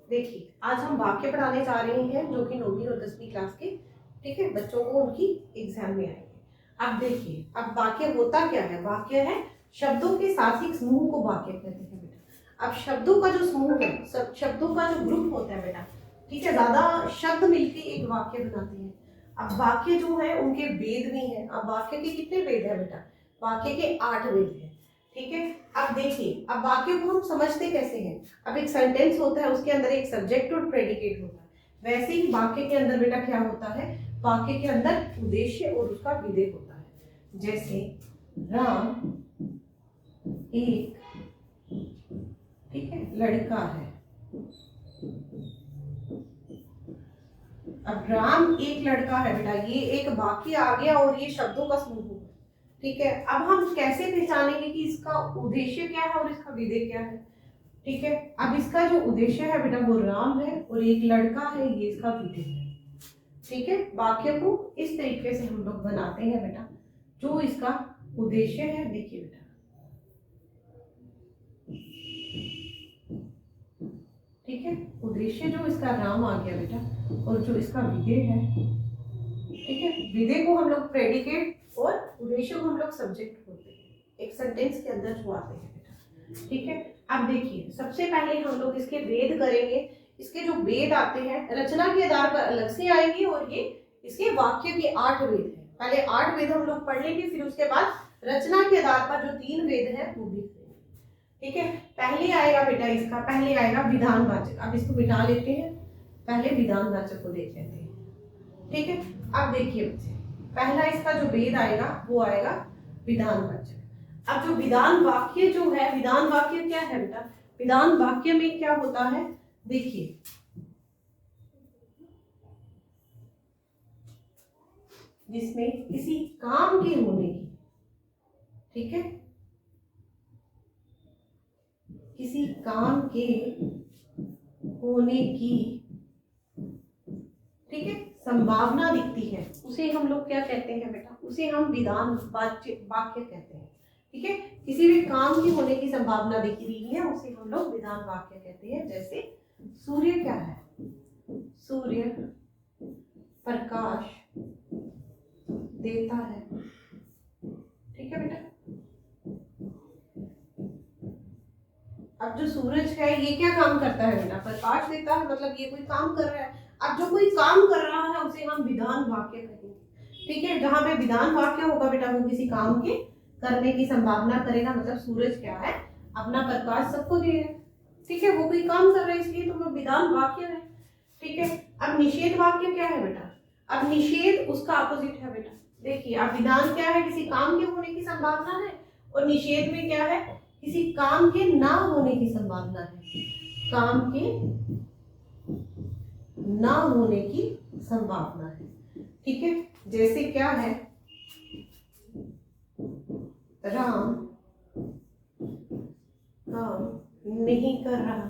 देखिए आज हम वाक्य पढ़ाने जा रहे हैं जो कि 9वीं और 10वीं क्लास के, ठीक है, बच्चों को उनकी एग्जाम में आएंगे। अब देखिए, अब वाक्य होता क्या है? वाक्य है शब्दों के साथ समूह को वाक्य कहते हैं बेटा। अब शब्दों का जो समूह है, सब शब्दों का जो ग्रुप होता है बेटा, ठीक है, ज्यादा शब्द मिलके एक वाक्य बनाते हैं। अब वाक्य जो है उनके वेद भी हैं। अब वाक्य के कितने वेद है बेटा? वाक्य के 8 वेद है, ठीक है। अब देखिए, अब वाक्य को हम समझते कैसे हैं? अब एक सेंटेंस होता है, उसके अंदर एक सब्जेक्ट और प्रेडिकेट होता है। वैसे ही वाक्य के अंदर बेटा क्या होता है? वाक्य के अंदर उद्देश्य और उसका विधेय होता है। जैसे राम एक, ठीक है, लड़का है। अब राम एक लड़का है बेटा, ये एक वाक्य आ गया और ये शब्दों का समूह है, ठीक है। अब हम कैसे पहचानेंगे कि इसका उद्देश्य क्या है और इसका विधेय क्या है? ठीक है, अब इसका जो उद्देश्य है बेटा वो राम है और एक लड़का है, ये इसका विधेय है, ठीक है। वाक्य को इस तरीके से हम लोग बनाते हैं बेटा। जो इसका उद्देश्य है, देखिए बेटा, ठीक है, उद्देश्य जो इसका राम आ गया बेटा, और जो इसका विधेय है, ठीक है, विधेय को हम लोग प्रेडिकेट और उद्देश्य को हम लोग सब्जेक्ट बोलते हैं, एक सेंटेंस के अंदर जो आते हैं बेटा, ठीक है। अब देखिए, सबसे पहले हम लोग इसके वेद करेंगे। इसके जो वेद आते हैं रचना के आधार पर अलग से आएंगे, और ये इसके वाक्य के 8 वेद हैं। पहले 8 वेद हम लोग पढ़ लेंगे, फिर उसके बाद रचना के आधार पर जो 3 वेद हैं वो भी, ठीक है। पहले आएगा बेटा इसका, पहले आएगा विधानवाचक। अब इसको मिटा लेते हैं, पहले विधानवाचक को देख लेते हैं, ठीक है। अब देखिए बच्चे, पहला इसका जो वेद आएगा वो आएगा विधानवाचक। अब जो विधान वाक्य जो है, विधान वाक्य क्या है बेटा? विधान वाक्य में क्या होता है? देखिए, जिसमें किसी काम के होने की, ठीक है, किसी काम के होने की, ठीक है, संभावना दिखती है, उसे हम लोग क्या कहते हैं बेटा? उसे हम विधान वाक्य कहते हैं, ठीक है। किसी भी काम की होने की संभावना दिख रही है, उसे हम लोग विधान वाक्य कहते हैं। जैसे सूर्य क्या है? सूर्य प्रकाश देता है, ठीक है बेटा। अब जो सूरज है ये क्या काम करता है बेटा? प्रकाश देता है, मतलब ये कोई काम कर रहा है। अब जो कोई काम कर रहा है उसे हम विधान वाक्य कहेंगे, ठीक है। जहां पे विधान वाक्य होगा बेटा, वो किसी काम के करने की संभावना करेगा। मतलब सूरज क्या है? अपना प्रकाश सबको दे रहा है, ठीक है, वो कोई काम कर रहा है, इसलिए तो वो विधान वाक्य है, ठीक है। अब निषेध वाक्य क्या है बेटा? अब निषेध उसका अपोजिट है बेटा। देखिए, अब विधान क्या है? किसी काम के होने की संभावना है, और निषेध में क्या है? किसी काम के ना होने की संभावना है, काम के ना होने की संभावना है, ठीक है। जैसे क्या है? राम काम नहीं कर रहा,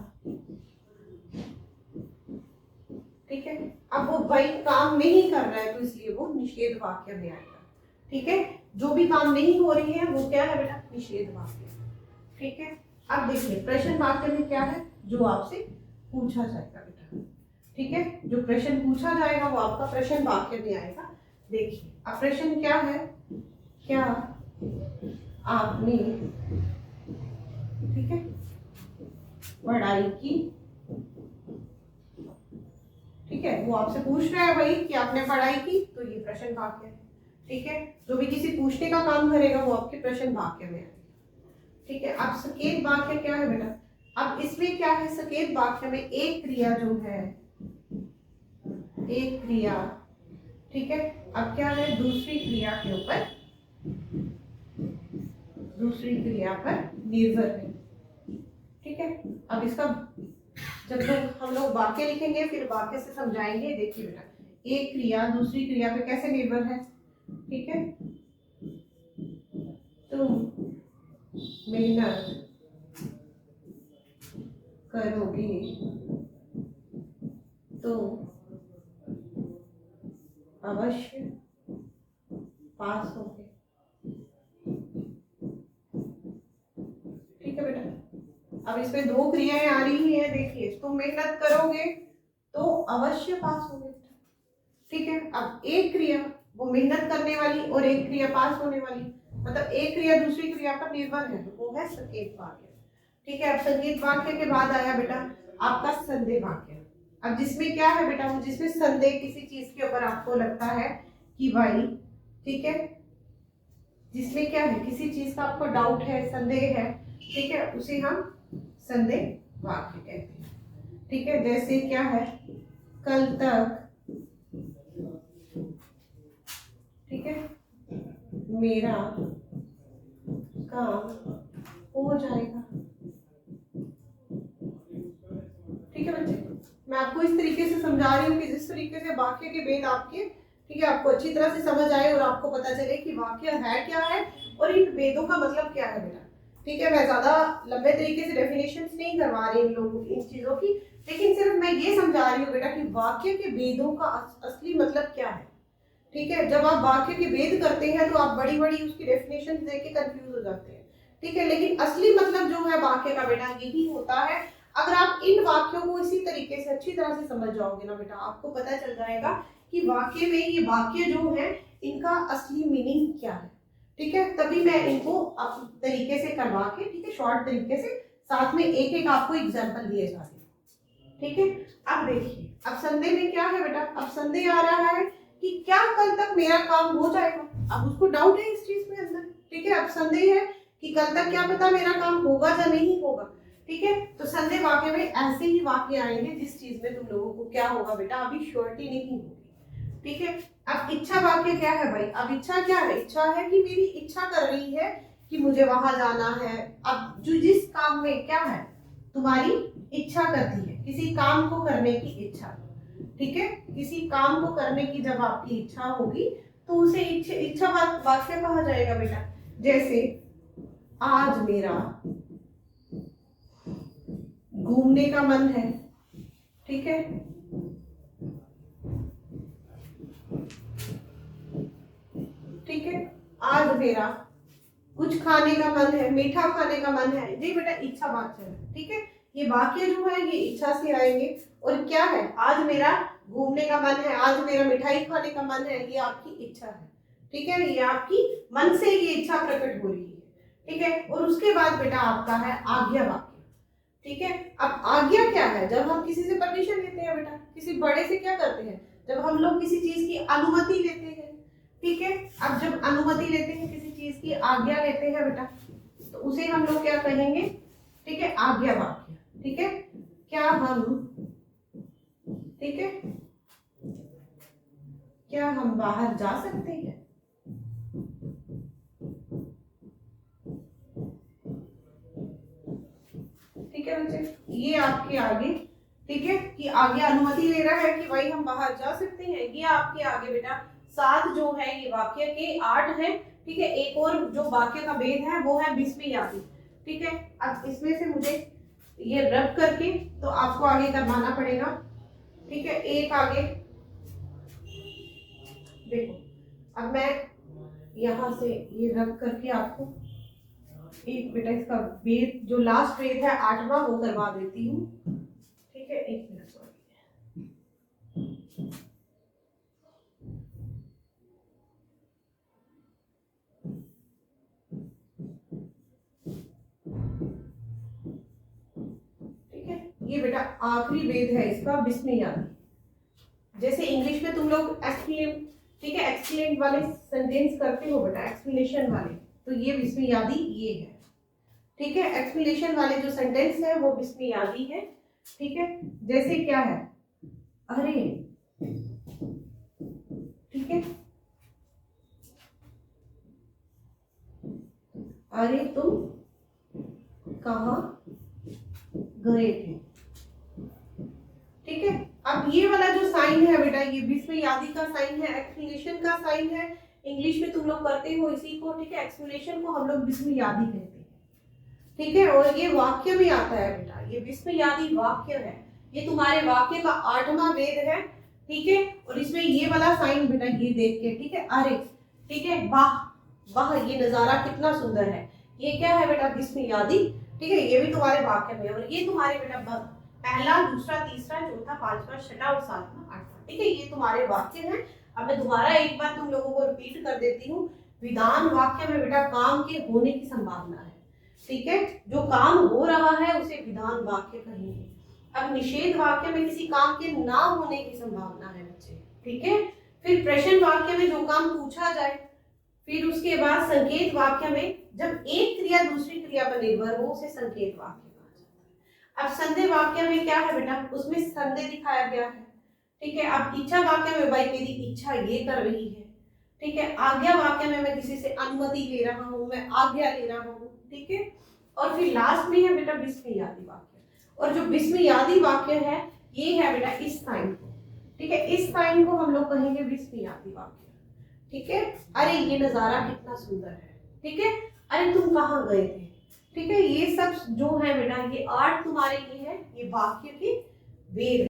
ठीक है। अब वो भाई काम नहीं कर रहा है, तो इसलिए वो निषेध वाक्य में आएगा, ठीक है। जो भी काम नहीं हो रही है वो क्या है बेटा? निषेध वाक्य, ठीक है। अब देखिए, प्रश्न वाक्य में क्या है? जो आपसे पूछा जाएगा बेटा, ठीक है, जो प्रश्न पूछा जाएगा वो आपका प्रश्न वाक्य में आएगा। देखिए, अब प्रश्न क्या है? क्या आपने, ठीक है, पढ़ाई की, ठीक है, वो आपसे पूछ रहा है भाई कि आपने पढ़ाई की, तो ये प्रश्न वाक्य है, ठीक है। जो भी किसी पूछने का काम करेगा वो आपके प्रश्न वाक्य में आएगा, ठीक है। अब संकेत वाक्य क्या है बेटा? अब इसमें क्या है? संकेत वाक्य में एक क्रिया जो है, एक क्रिया, ठीक है, अब क्या है? दूसरी क्रिया के ऊपर, दूसरी क्रिया पर निर्भर है, ठीक है। अब इसका जब तक हम लोग वाक्य लिखेंगे फिर वाक्य से समझाएंगे। देखिए बेटा, एक क्रिया दूसरी क्रिया पे कैसे निर्भर है, ठीक है। तुम मेहनत करोगे तो अवश्य पास होगे, ठीक है बेटा। अब इसमें दो क्रियाएं आ रही हैं। देखिए, तुम मेहनत मेहनत करोगे तो अवश्य पास होगे। ठीक है, अब एक क्रिया वो मेहनत करने वाली और एक क्रिया पास होने वाली, मतलब एक क्रिया दूसरी क्रिया पर निर्भर है, तो वो है संकेत वाक्य। ठीक है, अब संकेत वाक्य के बाद आया बेटा आपका संदेह वाक्य। अब जिसमें क्या है बेटा, जिसमें संदेह किसी चीज के ऊपर आपको लगता है कि भाई, ठीक है, जिसमें क्या है किसी चीज का आपको डाउट है, संदेह है, ठीक है, उसे हम संदेह वाक्य कहते हैं। ठीक है, जैसे क्या है, कल तक, ठीक है, मेरा काम हो जाएगा। ठीक है बच्चे, मैं आपको इस तरीके से समझा रही हूँ कि जिस तरीके से वाक्य के भेद आपके, ठीक है, आपको अच्छी तरह से समझ आए और आपको पता चले कि वाक्य है क्या है और इन भेदों का मतलब क्या है बेटा। ठीक है, मैं ज्यादा लंबे तरीके से डेफिनेशंस नहीं करवा रही इन लोगों की, इन चीजों की, लेकिन सिर्फ मैं ये समझा रही हूँ बेटा कि वाक्य के भेदों का असली मतलब क्या है। ठीक है, जब आप वाक्य के भेद करते हैं तो आप बड़ी बड़ी उसकी डेफिनेशन देख के कंफ्यूज हो जाते हैं। ठीक है, लेकिन असली मतलब जो है वाक्य का बेटा यही होता है। अगर आप इन वाक्यों को इसी तरीके से अच्छी तरह से समझ जाओगे ना बेटा, आपको पता चल जाएगा कि वाक्य में ये वाक्य जो है इनका असली मीनिंग क्या है। ठीक है, तभी मैं इनको तरीके से करवा के, ठीक है, शॉर्ट तरीके से साथ में एक एक आपको एग्जाम्पल दिए जा रहे हैं। ठीक है, अब देखिए, अब संदेह में क्या है बेटा, अब संदेह आ रहा है कि क्या कल तक मेरा काम हो जाएगा। अब उसको डाउट है इस चीज में अंदर। ठीक है, अब संदेह है कि कल तक क्या पता मेरा काम होगा या नहीं होगा। ठीक है, तो संदेह वाक्य में ऐसे ही वाक्य आएंगे जिस चीज में तुम लोगों को क्या होगा बेटा, अभी श्योरिटी नहीं होगी। ठीक है, अब इच्छा वाक्य क्या है भाई, अब इच्छा क्या है, इच्छा है कि मेरी इच्छा कर रही है कि मुझे वहां जाना है। अब जो जिस काम में क्या है, तुम्हारी इच्छा करती है, किसी काम को करने की इच्छा। ठीक है, किसी काम को करने की जब आपकी इच्छा होगी तो उसे इच्छा वाक्य कहा जाएगा बेटा। जैसे आज मेरा घूमने का मन है। ठीक है, ठीक है, आज मेरा कुछ खाने का मन है, मीठा खाने का मन है, ये बेटा इच्छा वाक्य है। ठीक है, ये वाक्य जो है ये इच्छा से आएंगे। और क्या है, आज मेरा घूमने का मन है, आज मेरा मिठाई खाने का मन है, ये आपकी इच्छा है। ठीक है, ये आपकी मन से ये इच्छा प्रकट हो रही है। ठीक है, और उसके बाद बेटा आपका है आज्ञा वाक्य। ठीक है, अब आज्ञा क्या है, जब हम किसी से परमिशन लेते हैं बेटा, किसी बड़े से क्या करते हैं, जब हम लोग किसी चीज की अनुमति लेते हैं। ठीक है, अब जब अनुमति लेते हैं, किसी चीज की आज्ञा लेते हैं बेटा, तो उसे हम लोग क्या कहेंगे, ठीक है, आज्ञा वाक्य। ठीक है, क्या हम, ठीक है, क्या हम बाहर जा सकते हैं। ठीक है बच्चे, ये आपके आगे, ठीक है, कि आगे अनुमति ले रहा है कि भाई हम बाहर जा सकते हैं। ये आपके आगे बेटा 7 जो है ये वाक्य के 8 है। ठीक है, एक और जो वाक्य का भेद है वो है विस्मयादि। ठीक है, अब इसमें से मुझे ये रब करके तो आपको आगे करवाना पड़ेगा। ठीक है, एक आगे देखो, अब मैं यहां से ये रब करके आपको एक बेटा इसका वेद जो लास्ट वेद है 8वां वो करवा देती हूँ। ठीक है, एक मिनट ठीक है, ये बेटा आखिरी वेद है इसका विस्मयादि। जैसे इंग्लिश में तुम लोग एक्सक्लेम, ठीक है, एक्सक्लेम वाले सेंटेंस करते हो बेटा, एक्सप्लेनेशन वाले, तो ये विस्मयादि ये है। ठीक है, एक्सप्लेनेशन वाले जो सेंटेंस है वो विस्मयादि है। ठीक है, जैसे क्या है, अरे, ठीक है, अरे तुम कहाँ गए थे। ठीक है, अब ये वाला जो साइन है बेटा ये विस्मयादि का साइन है, एक्सप्लेनेशन का साइन है। इंग्लिश में तुम लोग करते हो इसी को। ठीक है, एक्सप्लेनेशन को हम लोग विस्मयादि कहते हैं। ठीक है, और ये वाक्य में आता है बेटा, ये विस्मयादि वाक्य है, ये तुम्हारे वाक्य का 8वां वेद है। ठीक है, और इसमें ये वाला साइन बेटा ये देख के, ठीक है, अरे, ठीक है, वाह वाह ये नजारा कितना सुंदर है, ये क्या है बेटा विस्मयादि। ठीक है, ये भी तुम्हारे वाक्य में, और ये तुम्हारे बेटा पहला, दूसरा, तीसरा, चौथा, पांचवा, छठा और सातवां, आठवां। ठीक है, ये तुम्हारे वाक्य हैं। अब मैं दोबारा एक बार तुम लोगों को रिपीट कर देती हूँ। विधान वाक्य में बेटा काम के होने की संभावना है। ठीक है, जो काम हो रहा है उसे विधान वाक्य कहेंगे। अब निषेध वाक्य में किसी काम के ना होने की संभावना है बच्चे। ठीक है, फिर प्रश्न वाक्य में जो काम पूछा जाए, फिर उसके बाद संकेत वाक्य में जब एक क्रिया दूसरी क्रिया पर निर्भर हो उसे संकेत वाक्य कहा जाता है। अब संदेह वाक्य में क्या है बेटा, उसमें संदेह दिखाया गया है। ठीक है, अब इच्छा वाक्य में भाई मेरी इच्छा ये कर रही है। ठीक है, आज्ञा वाक्य में मैं किसी से अनुमति ले रहा हूँ, मैं आज्ञा ले रहा हूँ। ठीक है, और फिर लास्ट में है बेटा विस्मयादि वाक्य। और जो विस्मयादि वाक्य है ये है बेटा इस साइन को। ठीक है, इस साइन को हम लोग कहेंगे विस्मयादि वाक्य। ठीक है, अरे ये नजारा कितना सुंदर है। ठीक है, अरे तुम कहाँ गए थे। ठीक है, ये सब जो है बेटा ये 8 तुम्हारे ये है, ये वाक्य की वेद